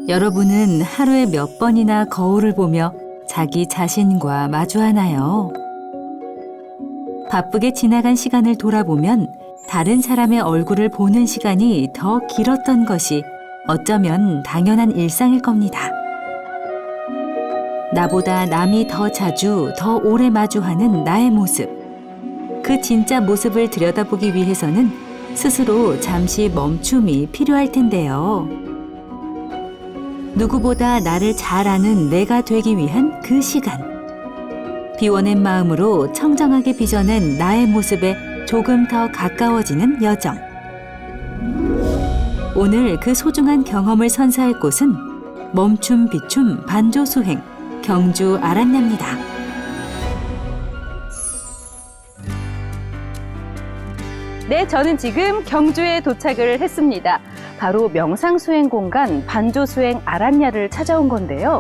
여러분은 하루에 몇 번이나 거울을 보며 자기 자신과 마주하나요? 바쁘게 지나간 시간을 돌아보면 다른 사람의 얼굴을 보는 시간이 더 길었던 것이 어쩌면 당연한 일상일 겁니다. 나보다 남이 더 자주, 더 오래 마주하는 나의 모습. 그 진짜 모습을 들여다보기 위해서는 스스로 잠시 멈춤이 필요할 텐데요. 누구보다 나를 잘 아는 내가 되기 위한 그 시간. 비워낸 마음으로 청정하게 빚어낸 나의 모습에 조금 더 가까워지는 여정. 오늘 그 소중한 경험을 선사할 곳은 멈춤 비춤 반조수행 경주 아란야입니다. 네, 저는 지금 경주에 도착을 했습니다. 바로 명상수행 공간 반조수행 아란야를 찾아온 건데요.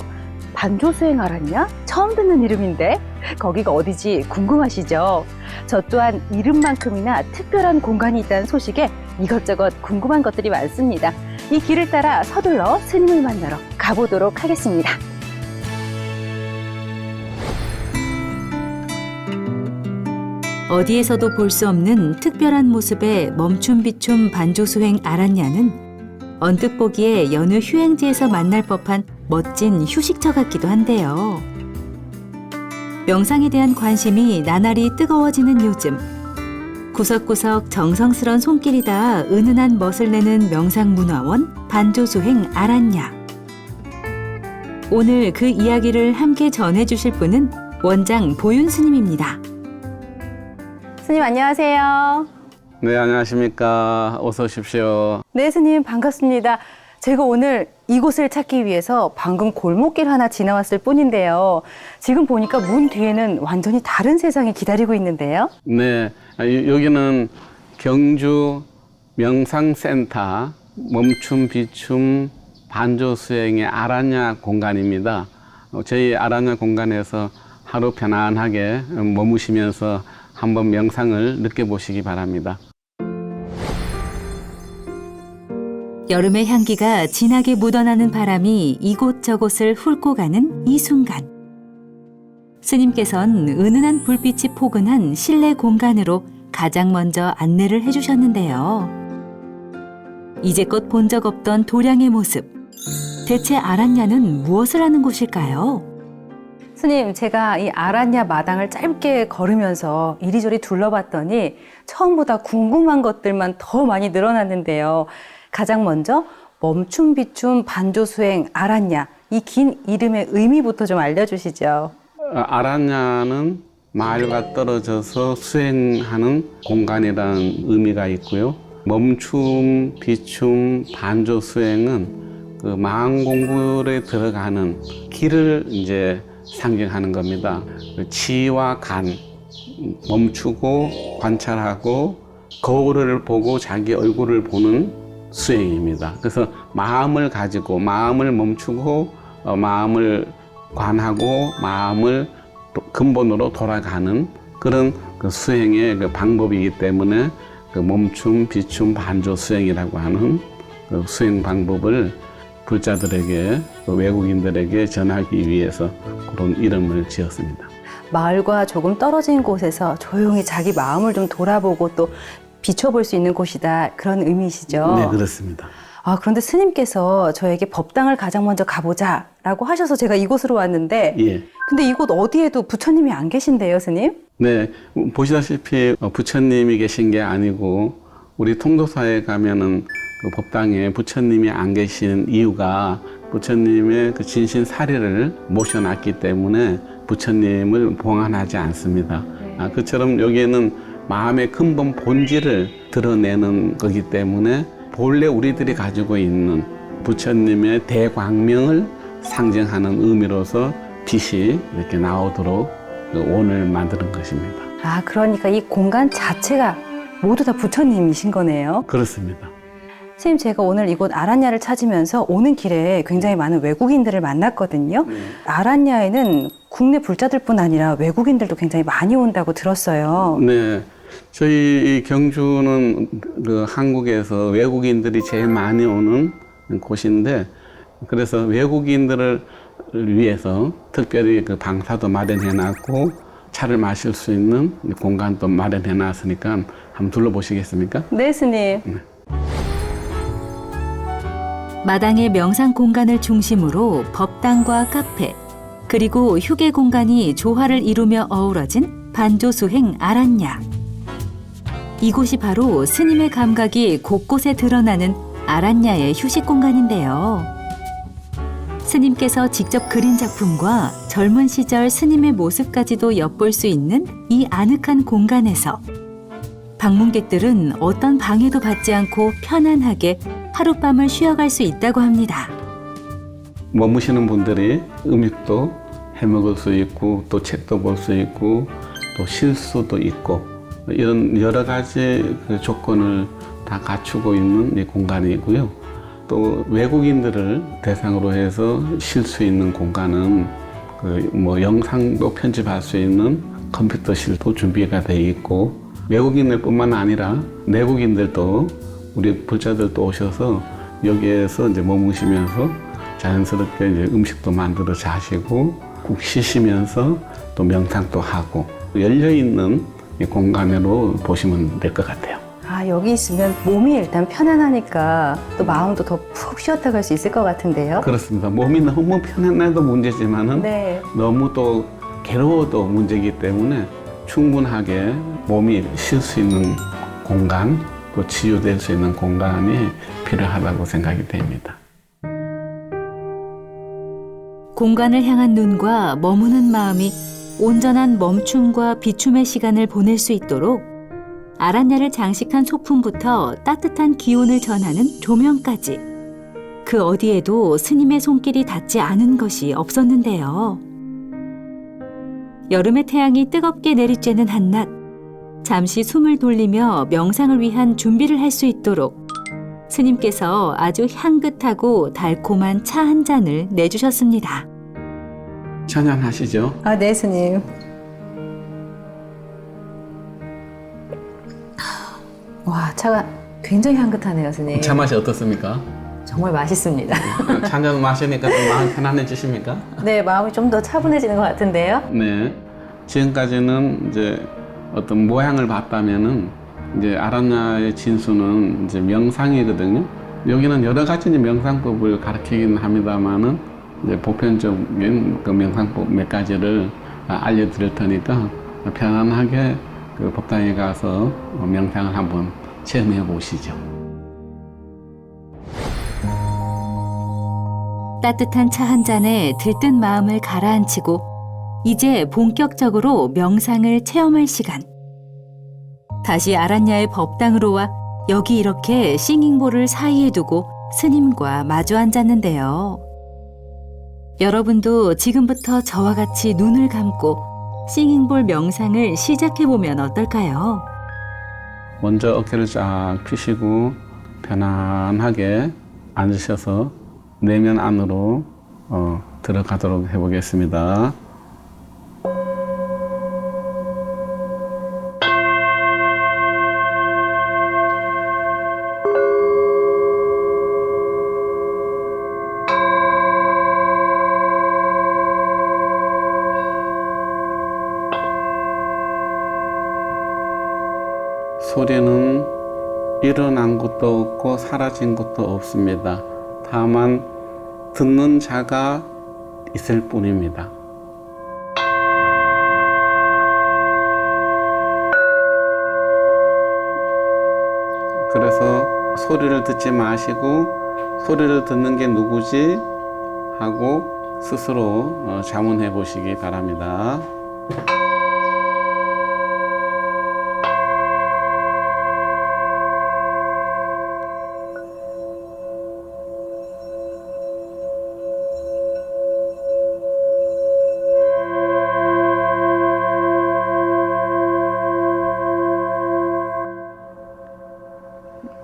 반조수행 아란야? 처음 듣는 이름인데 거기가 어디지 궁금하시죠? 저 또한 이름만큼이나 특별한 공간이 있다는 소식에 이것저것 궁금한 것들이 많습니다. 이 길을 따라 서둘러 스님을 만나러 가보도록 하겠습니다. 어디에서도 볼 수 없는 특별한 모습의 멈춤 비춤 반조수행 아란야는 언뜻 보기에 여느 휴양지에서 만날 법한 멋진 휴식처 같기도 한데요. 명상에 대한 관심이 나날이 뜨거워지는 요즘, 구석구석 정성스런 손길이 닿아 은은한 멋을 내는 명상문화원 반조수행 아란야. 오늘 그 이야기를 함께 전해주실 분은 원장 보윤 스님입니다. 스님 안녕하세요. 네, 안녕하십니까. 어서 오십시오. 네, 스님 반갑습니다. 제가 오늘 이곳을 찾기 위해서 방금 골목길 하나 지나왔을 뿐인데요. 지금 보니까 문 뒤에는 완전히 다른 세상이 기다리고 있는데요. 네, 여기는 경주 명상센터 멈춤 비춤 반조수행의 아란야 공간입니다. 저희 아란야 공간에서 하루 편안하게 머무시면서 한번 명상을 느껴보시기 바랍니다. 여름의 향기가 진하게 묻어나는 바람이 이곳저곳을 훑고 가는 이 순간. 스님께선 은은한 불빛이 포근한 실내 공간으로 가장 먼저 안내를 해주셨는데요. 이제껏 본 적 없던 도량의 모습. 대체 아란야는 무엇을 하는 곳일까요? 스님, 제가 이 아란야 마당을 짧게 걸으면서 이리저리 둘러봤더니 처음보다 궁금한 것들만 더 많이 늘어났는데요. 가장 먼저 멈춤 비춤 반조수행 아란야, 이 긴 이름의 의미부터 좀 알려주시죠. 아란야는 마을과 떨어져서 수행하는 공간이라는 의미가 있고요. 멈춤 비춤 반조수행은 그 마음 공부에 들어가는 길을 이제 상징하는 겁니다. 치와 간, 멈추고 관찰하고 거울을 보고 자기 얼굴을 보는 수행입니다. 그래서 마음을 가지고 마음을 멈추고 마음을 관하고 마음을 근본으로 돌아가는 그런 그 수행의 그 방법이기 때문에 그 멈춤 비춤 반조 수행이라고 하는 그 수행 방법을 불자들에게 외국인들에게 전하기 위해서 그런 이름을 지었습니다. 마을과 조금 떨어진 곳에서 조용히 자기 마음을 좀 돌아보고 또 비춰볼 수 있는 곳이다, 그런 의미이시죠? 네, 그렇습니다. 그런데 스님께서 저에게 법당을 가장 먼저 가보자라고 하셔서 제가 이곳으로 왔는데, 예. 근데 이곳 어디에도 부처님이 안 계신데요, 스님? 네, 보시다시피 부처님이 계신 게 아니고 우리 통도사에 가면은 그 법당에 부처님이 안 계신 이유가 부처님의 그 진신사리를 모셔놨기 때문에 부처님을 봉안하지 않습니다. 그처럼 여기에는 마음의 근본 본질을 드러내는 거기 때문에 본래 우리들이 가지고 있는 부처님의 대광명을 상징하는 의미로서 빛이 이렇게 나오도록 원을 만드는 것입니다. 그러니까 이 공간 자체가 모두 다 부처님이신 거네요. 그렇습니다. 선생님, 제가 오늘 이곳 아란야를 찾으면서 오는 길에 굉장히 많은 외국인들을 만났거든요. 아란야에는 국내 불자들뿐 아니라 외국인들도 굉장히 많이 온다고 들었어요. 네, 저희 경주는 그 한국에서 외국인들이 제일 많이 오는 곳인데 그래서 외국인들을 위해서 특별히 그 방사도 마련해 놨고 차를 마실 수 있는 공간도 마련해 놨으니까 한번 둘러보시겠습니까? 네, 스님. 마당의 명상 공간을 중심으로 법당과 카페, 그리고 휴게 공간이 조화를 이루며 어우러진 반조수행 아란야. 이곳이 바로 스님의 감각이 곳곳에 드러나는 아란야의 휴식 공간인데요. 스님께서 직접 그린 작품과 젊은 시절 스님의 모습까지도 엿볼 수 있는 이 아늑한 공간에서 방문객들은 어떤 방해도 받지 않고 편안하게 하룻밤을 쉬어갈 수 있다고 합니다. 머무시는 분들이 음식도 해 먹을 수 있고 또 책도 볼 수 있고 또 쉴 수도 있고 이런 여러 가지 그 조건을 다 갖추고 있는 이 공간이고요. 또 외국인들을 대상으로 해서 쉴 수 있는 공간은 그 뭐 영상도 편집할 수 있는 컴퓨터실도 준비가 돼 있고 외국인들뿐만 아니라 내국인들도 우리 불자들도 오셔서 여기에서 이제 머무시면서 자연스럽게 이제 음식도 만들어 자시고 국 쉬시면서 또 명상도 하고 열려 있는 이 공간으로 보시면 될 것 같아요. 아, 여기 있으면 몸이 일단 편안하니까 또 마음도 더 푹 쉬었다 갈 수 있을 것 같은데요. 그렇습니다. 몸이 너무 편안해도 문제지만은 네. 너무 또 괴로워도 문제이기 때문에 충분하게 몸이 쉴 수 있는 공간, 또 치유될 수 있는 공간이 필요하다고 생각이 됩니다. 공간을 향한 눈과 머무는 마음이 온전한 멈춤과 비춤의 시간을 보낼 수 있도록 아란야를 장식한 소품부터 따뜻한 기운을 전하는 조명까지 그 어디에도 스님의 손길이 닿지 않은 것이 없었는데요. 여름의 태양이 뜨겁게 내리쬐는 한낮, 잠시 숨을 돌리며 명상을 위한 준비를 할 수 있도록 스님께서 아주 향긋하고 달콤한 차 한 잔을 내주셨습니다. 찬양하시죠. 아, 네, 스님. 와, 차가 굉장히 향긋하네요, 스님. 차 맛이 어떻습니까? 정말 맛있습니다. 찬잔 마시니까 좀 마음 편안해지십니까? 네, 마음이 좀 더 차분해지는 것 같은데요. 네. 지금까지는 이제 어떤 모양을 봤다면은 이제 아란야의 진수는 이제 명상이거든요. 여기는 여러 가지 이제 명상법을 가르치긴 합니다만은 이제 보편적인 그 명상법 몇 가지를 알려드릴 테니까 편안하게 그 법당에 가서 명상을 한번 체험해 보시죠. 따뜻한 차 한 잔에 들뜬 마음을 가라앉히고 이제 본격적으로 명상을 체험할 시간. 다시 아란야의 법당으로 와 여기 이렇게 싱잉볼을 사이에 두고 스님과 마주 앉았는데요. 여러분도 지금부터 저와 같이 눈을 감고 싱잉볼 명상을 시작해보면 어떨까요? 먼저 어깨를 쫙 펴시고 편안하게 앉으셔서 내면 안으로 들어가도록 해보겠습니다. 소리는 일어난 것도 없고 사라진 것도 없습니다. 다만 듣는 자가 있을 뿐입니다. 그래서 소리를 듣지 마시고 소리를 듣는 게 누구지 하고 스스로 자문해 보시기 바랍니다.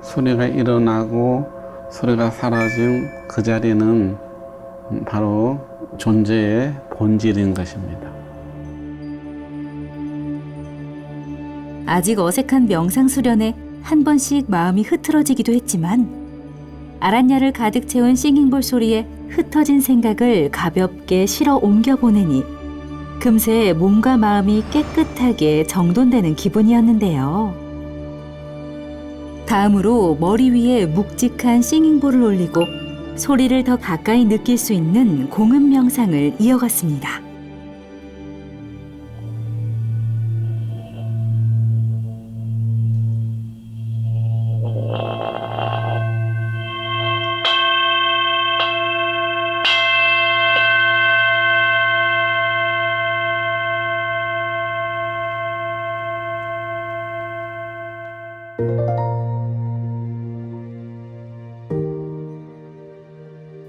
소리가 일어나고 소리가 사라진 그 자리는 바로 존재의 본질인 것입니다. 아직 어색한 명상 수련에 한 번씩 마음이 흐트러지기도 했지만 아란야를 가득 채운 싱잉볼 소리에 흩어진 생각을 가볍게 실어 옮겨 보내니 금세 몸과 마음이 깨끗하게 정돈되는 기분이었는데요. 다음으로 머리 위에 묵직한 싱잉볼을 올리고 소리를 더 가까이 느낄 수 있는 공음 명상을 이어갔습니다.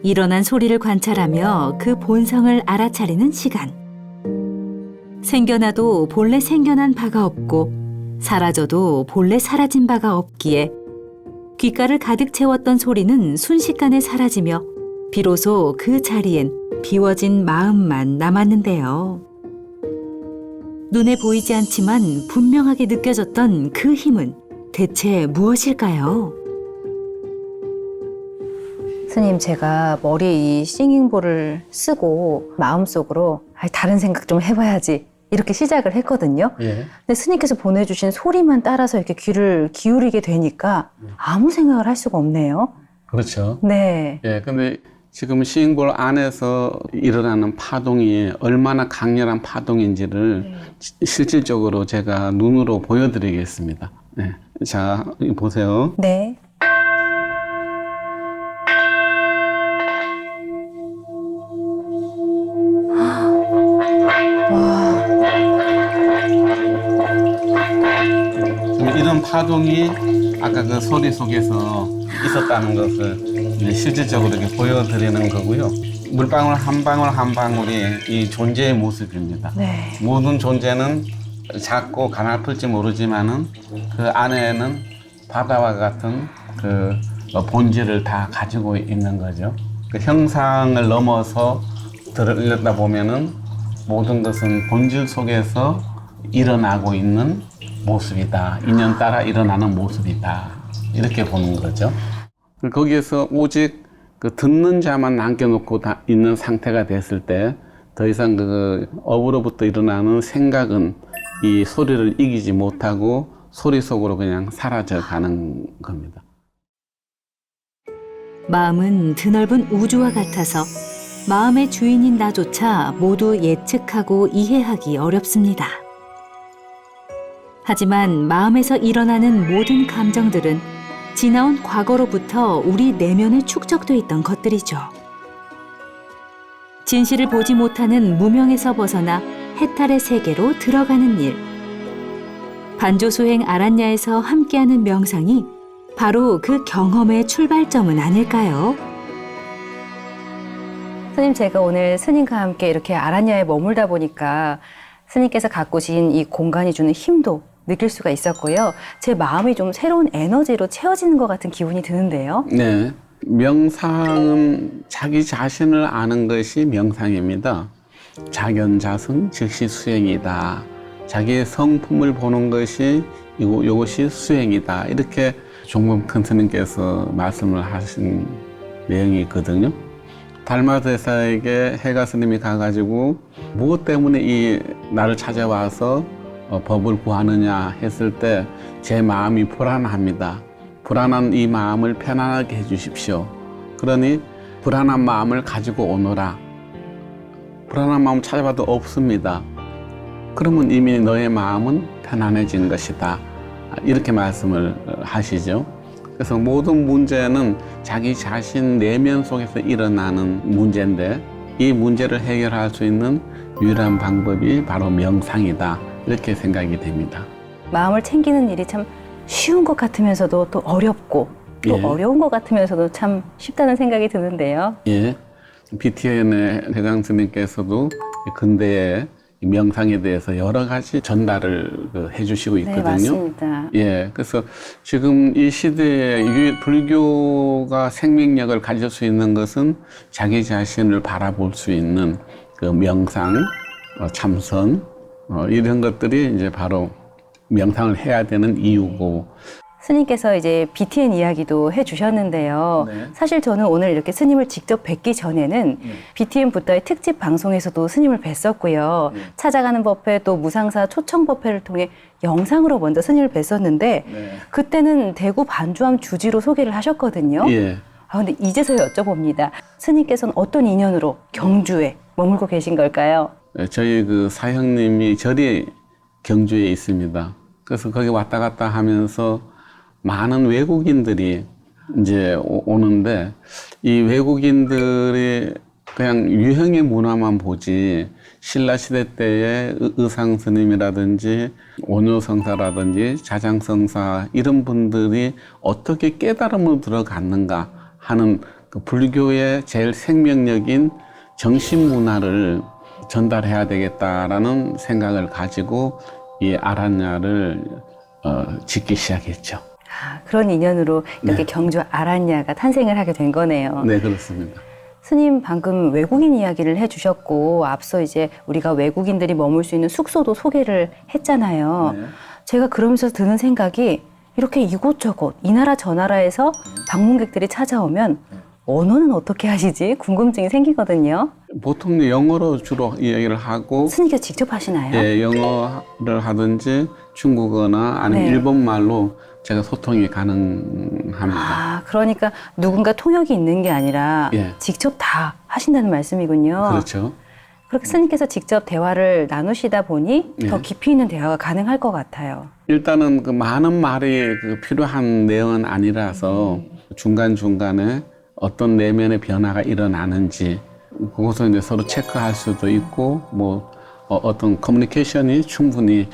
일어난 소리를 관찰하며 그 본성을 알아차리는 시간. 생겨나도 본래 생겨난 바가 없고 사라져도 본래 사라진 바가 없기에 귓가를 가득 채웠던 소리는 순식간에 사라지며 비로소 그 자리엔 비워진 마음만 남았는데요. 눈에 보이지 않지만 분명하게 느껴졌던 그 힘은 대체 무엇일까요? 스님, 제가 머리에 이 싱잉볼을 쓰고 마음속으로 다른 생각 좀 해봐야지 이렇게 시작을 했거든요. 예. 근데 스님께서 보내주신 소리만 따라서 이렇게 귀를 기울이게 되니까 아무 생각을 할 수가 없네요. 그렇죠. 네. 예, 근데 지금 싱잉볼 안에서 일어나는 파동이 얼마나 강렬한 파동인지를 실질적으로 제가 눈으로 보여드리겠습니다. 네. 자, 보세요. 네. 이런 파동이 아까 그 소리 속에서 있었다는 것을 이제 실질적으로 이렇게 보여드리는 거고요. 물방울 한 방울 한 방울이 이 존재의 모습입니다. 네. 모든 존재는 작고 가냘플지 모르지만은 그 안에는 바다와 같은 그 본질을 다 가지고 있는 거죠. 그 형상을 넘어서 들여다 보면은 모든 것은 본질 속에서 일어나고 있는 모습이다. 인연 따라 일어나는 모습이다. 이렇게 보는 거죠. 거기에서 오직 그 듣는 자만 남겨놓고 있는 상태가 됐을 때 더 이상 그 업으로부터 일어나는 생각은 이 소리를 이기지 못하고 소리 속으로 그냥 사라져 가는 겁니다. 마음은 드넓은 우주와 같아서 마음의 주인인 나조차 모두 예측하고 이해하기 어렵습니다. 하지만 마음에서 일어나는 모든 감정들은 지나온 과거로부터 우리 내면에 축적돼 있던 것들이죠. 진실을 보지 못하는 무명에서 벗어나 해탈의 세계로 들어가는 일. 반조수행 아란야에서 함께하는 명상이 바로 그 경험의 출발점은 아닐까요? 스님, 제가 오늘 스님과 함께 이렇게 아란야에 머물다 보니까 스님께서 갖고 오신 이 공간이 주는 힘도 느낄 수가 있었고요. 제 마음이 좀 새로운 에너지로 채워지는 것 같은 기분이 드는데요. 네. 명상은 자기 자신을 아는 것이 명상입니다. 자견자승 즉시 수행이다. 자기의 성품을 보는 것이 이것이 수행이다. 이렇게 종범 큰 스님께서 말씀을 하신 내용이 있거든요. 달마대사에게 해가 스님이 가가지고 무엇 때문에 이 나를 찾아와서 법을 구하느냐 했을 때 제 마음이 불안합니다. 불안한 이 마음을 편안하게 해주십시오. 그러니 불안한 마음을 가지고 오너라. 불안한 마음 찾아봐도 없습니다. 그러면 이미 너의 마음은 편안해진 것이다. 이렇게 말씀을 하시죠. 그래서 모든 문제는 자기 자신 내면 속에서 일어나는 문제인데 이 문제를 해결할 수 있는 유일한 방법이 바로 명상이다. 이렇게 생각이 됩니다. 마음을 챙기는 일이 참 쉬운 것 같으면서도 또 어렵고 또 예. 어려운 것 같으면서도 참 쉽다는 생각이 드는데요. 예. BTN의 대장 스님께서도 근대의 명상에 대해서 여러 가지 전달을 해주시고 있거든요. 네, 맞습니다. 예. 그래서 지금 이 시대에 불교가 생명력을 가질 수 있는 것은 자기 자신을 바라볼 수 있는 그 명상, 참선, 이런 것들이 이제 바로 명상을 해야 되는 이유고. 스님께서 이제 BTN 이야기도 해주셨는데요. 네. 사실 저는 오늘 이렇게 스님을 직접 뵙기 전에는 BTN 부다의 특집 방송에서도 스님을 뵀었고요. 네. 찾아가는 법회 또 무상사 초청 법회를 통해 영상으로 먼저 스님을 뵀었는데 네. 그때는 대구 반주암 주지로 소개를 하셨거든요. 예. 아, 근데 이제서야 여쭤봅니다. 스님께서는 어떤 인연으로 경주에 머물고 계신 걸까요? 저희 그 사형님이 절이 경주에 있습니다. 그래서 거기 왔다 갔다 하면서 많은 외국인들이 이제 오는데 이 외국인들이 그냥 유형의 문화만 보지 신라 시대 때의 의상 스님이라든지 원효성사라든지 자장성사 이런 분들이 어떻게 깨달음으로 들어갔는가 하는 그 불교의 제일 생명력인 정신 문화를 전달해야 되겠다라는 생각을 가지고 이 아란야를 짓기 시작했죠. 아, 그런 인연으로 이렇게 네. 경주 아란야가 탄생을 하게 된 거네요. 네, 그렇습니다. 스님 방금 외국인 이야기를 해주셨고 앞서 이제 우리가 외국인들이 머물 수 있는 숙소도 소개를 했잖아요. 네. 제가 그러면서 드는 생각이 이렇게 이곳저곳 이 나라 저 나라에서 방문객들이 찾아오면 언어는 어떻게 하시지? 궁금증이 생기거든요. 보통 영어로 주로 이야기를 하고 스님께서 직접 하시나요? 예, 영어를 하든지 중국어나 아니면 네. 일본말로 제가 소통이 가능합니다. 아, 그러니까 누군가 통역이 있는 게 아니라 예. 직접 다 하신다는 말씀이군요. 그렇죠. 그렇게 스님께서 직접 대화를 나누시다 보니 예. 더 깊이 있는 대화가 가능할 것 같아요. 일단은 그 많은 말이 그 필요한 내용은 아니라서 중간중간에 어떤 내면의 변화가 일어나는지 그것을 이제 서로 체크할 수도 있고 뭐 어떤 커뮤니케이션이 충분히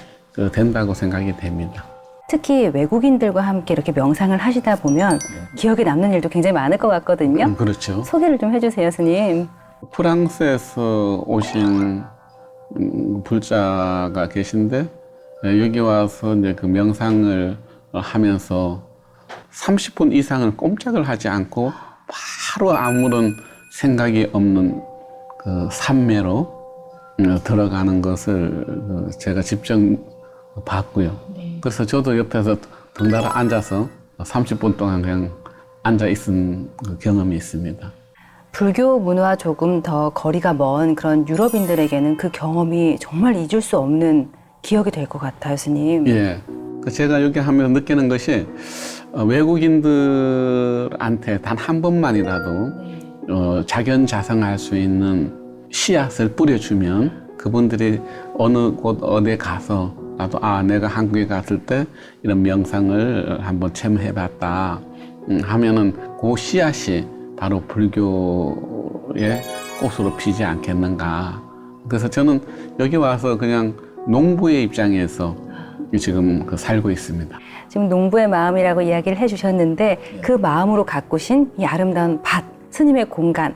된다고 생각이 됩니다. 특히 외국인들과 함께 이렇게 명상을 하시다 보면 기억에 남는 일도 굉장히 많을 것 같거든요. 그렇죠. 소개를 좀 해주세요, 스님. 프랑스에서 오신 불자가 계신데 여기 와서 이제 그 명상을 하면서 30분 이상을 꼼짝을 하지 않고 바로 아무런 생각이 없는 그 산매로 들어가는 것을 제가 직접 봤고요. 그래서 저도 옆에서 덩달아 앉아서 30분 동안 그냥 앉아 있은 그 경험이 있습니다. 불교 문화와 조금 더 거리가 먼 그런 유럽인들에게는 그 경험이 정말 잊을 수 없는 기억이 될 것 같아요, 스님. 예. 제가 여기 하면서 느끼는 것이 외국인들한테 단 한 번만이라도 자견자성할 수 있는 씨앗을 뿌려주면 그분들이 어느 곳 어디에 가서 나도 내가 한국에 갔을 때 이런 명상을 한번 체험해봤다 하면은 그 씨앗이 바로 불교의 꽃으로 피지 않겠는가. 그래서 저는 여기 와서 그냥 농부의 입장에서 지금 살고 있습니다. 지금 농부의 마음이라고 이야기를 해주셨는데 그 마음으로 가꾸신 이 아름다운 밭, 스님의 공간.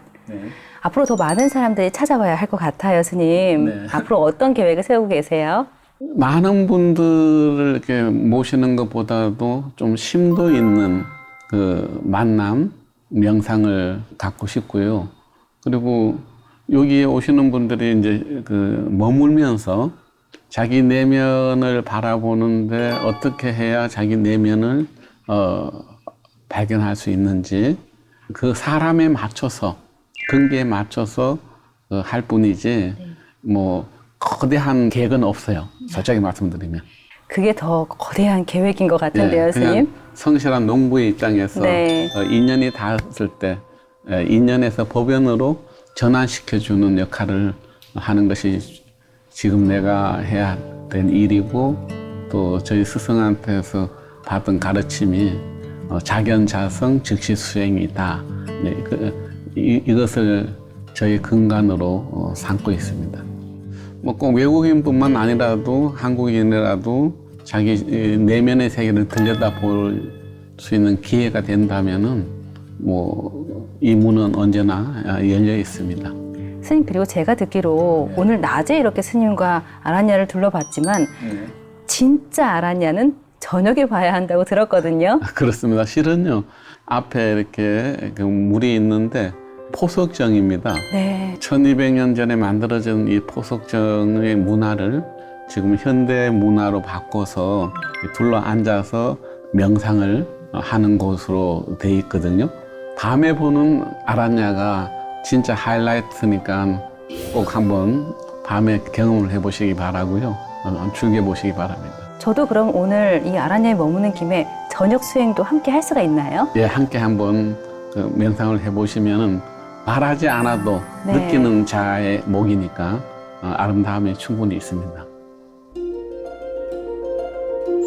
앞으로 더 많은 사람들이 찾아와야 할 것 같아요, 스님. 네. 앞으로 어떤 계획을 세우고 계세요? 많은 분들을 이렇게 모시는 것보다도 좀 심도 있는 그 만남, 명상을 갖고 싶고요. 그리고 여기에 오시는 분들이 이제 그 머물면서 자기 내면을 바라보는데 어떻게 해야 자기 내면을 발견할 수 있는지 그 사람에 맞춰서 근기에 맞춰서 할 뿐이지 뭐 거대한 계획은 없어요. 솔직히 말씀드리면. 그게 더 거대한 계획인 것 같은데요, 스님. 그냥 성실한 농부의 입장에서 네. 인연이 닿았을 때 인연에서 법연으로 전환시켜주는 역할을 하는 것이 지금 내가 해야 된 일이고 또 저희 스승한테서 받은 가르침이 자견자성 즉시 수행이다. 네, 이것을 저희 근간으로 삼고 있습니다. 뭐 꼭 외국인뿐만 아니라도 한국인이라도 자기 내면의 세계를 들여다볼 수 있는 기회가 된다면은 뭐 이 문은 언제나 열려 있습니다. 스님, 그리고 제가 듣기로 오늘 낮에 이렇게 스님과 아란야를 둘러봤지만 진짜 아란야는 저녁에 봐야 한다고 들었거든요. 그렇습니다. 실은요 앞에 이렇게 그 물이 있는데 포석정입니다. 네. 1200년 전에 만들어진 이 포석정의 문화를 지금 현대 문화로 바꿔서 둘러 앉아서 명상을 하는 곳으로 돼 있거든요. 밤에 보는 아란야가 진짜 하이라이트니까 꼭 한번 밤에 경험을 해보시기 바라고요. 즐겨보시기 바랍니다. 저도 그럼 오늘 이 아란야에 머무는 김에 저녁 수행도 함께 할 수가 있나요? 예, 함께 한번 그 명상을 해보시면 말하지 않아도 네. 느끼는 자의 목이니까 아름다움이 충분히 있습니다.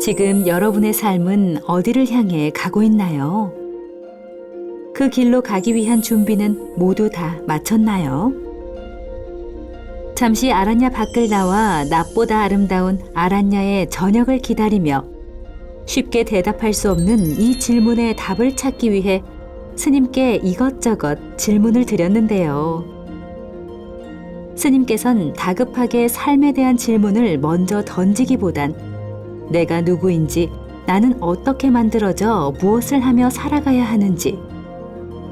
지금 여러분의 삶은 어디를 향해 가고 있나요? 그 길로 가기 위한 준비는 모두 다 마쳤나요? 잠시 아란야 밖을 나와 낮보다 아름다운 아란야의 저녁을 기다리며 쉽게 대답할 수 없는 이 질문에 답을 찾기 위해 스님께 이것저것 질문을 드렸는데요. 스님께선 다급하게 삶에 대한 질문을 먼저 던지기보단 내가 누구인지, 나는 어떻게 만들어져 무엇을 하며 살아가야 하는지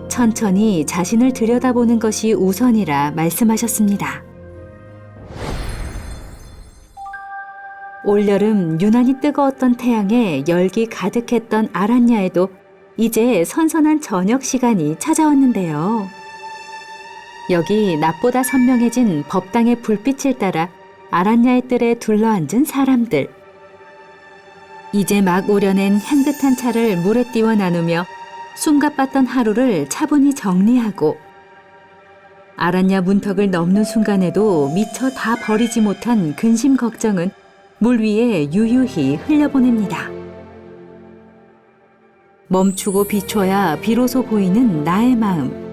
천천히 자신을 들여다보는 것이 우선이라 말씀하셨습니다. 올여름 유난히 뜨거웠던 태양에 열기 가득했던 아란야에도 이제 선선한 저녁 시간이 찾아왔는데요. 여기 낮보다 선명해진 법당의 불빛을 따라 아란야의 뜰에 둘러앉은 사람들. 이제 막 우려낸 향긋한 차를 물에 띄워 나누며 숨가빴던 하루를 차분히 정리하고 아란야 문턱을 넘는 순간에도 미처 다 버리지 못한 근심 걱정은 물 위에 유유히 흘려보냅니다. 멈추고 비춰야 비로소 보이는 나의 마음.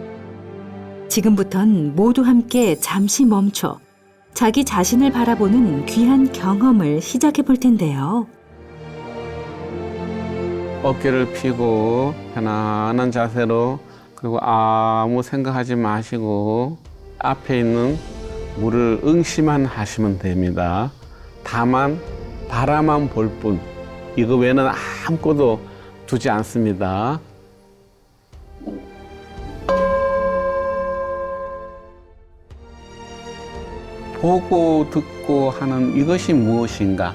지금부턴 모두 함께 잠시 멈춰 자기 자신을 바라보는 귀한 경험을 시작해 볼 텐데요. 어깨를 펴고 편안한 자세로, 그리고 아무 생각하지 마시고 앞에 있는 물을 응시만 하시면 됩니다. 다만 바라만 볼 뿐, 이거 외에는 아무것도 두지 않습니다. 보고 듣고 하는 이것이 무엇인가?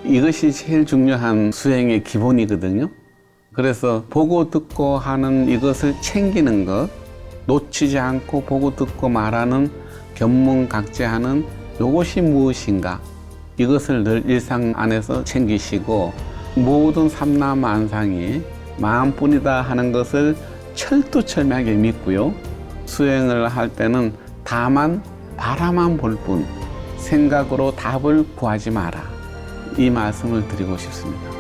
이것이 제일 중요한 수행의 기본이거든요. 그래서 보고 듣고 하는 이것을 챙기는 것, 놓치지 않고 보고 듣고 말하는 견문각제하는 이것이 무엇인가? 이것을 늘 일상 안에서 챙기시고 모든 삼라만상이 마음뿐이다 하는 것을 철두철미하게 믿고요. 수행을 할 때는 다만 바라만 볼 뿐 생각으로 답을 구하지 마라. 이 말씀을 드리고 싶습니다.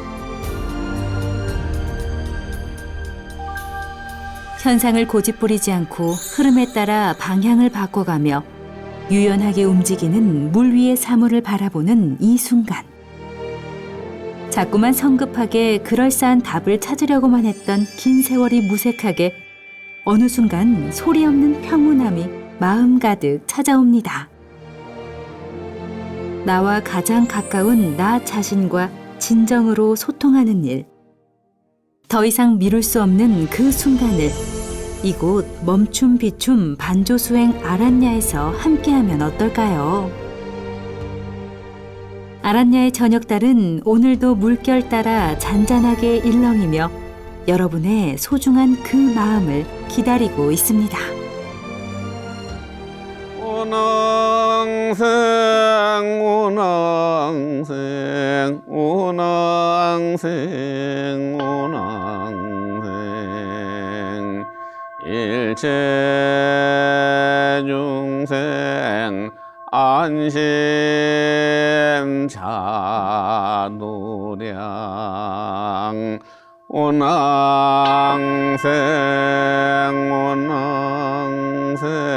현상을 고집부리지 않고 흐름에 따라 방향을 바꿔가며 유연하게 움직이는 물 위의 사물을 바라보는 이 순간. 자꾸만 성급하게 그럴싸한 답을 찾으려고만 했던 긴 세월이 무색하게 어느 순간 소리 없는 평온함이 마음 가득 찾아옵니다. 나와 가장 가까운 나 자신과 진정으로 소통하는 일. 더 이상 미룰 수 없는 그 순간을 이곳 멈춤 비춤 반조수행 아란야에서 함께하면 어떨까요? 아란야의 저녁달은 오늘도 물결 따라 잔잔하게 일렁이며 여러분의 소중한 그 마음을 기다리고 있습니다. 운왕생 운왕생 운왕생 운왕생 일체 중생 안심 자도량 운왕생 운왕생 운왕생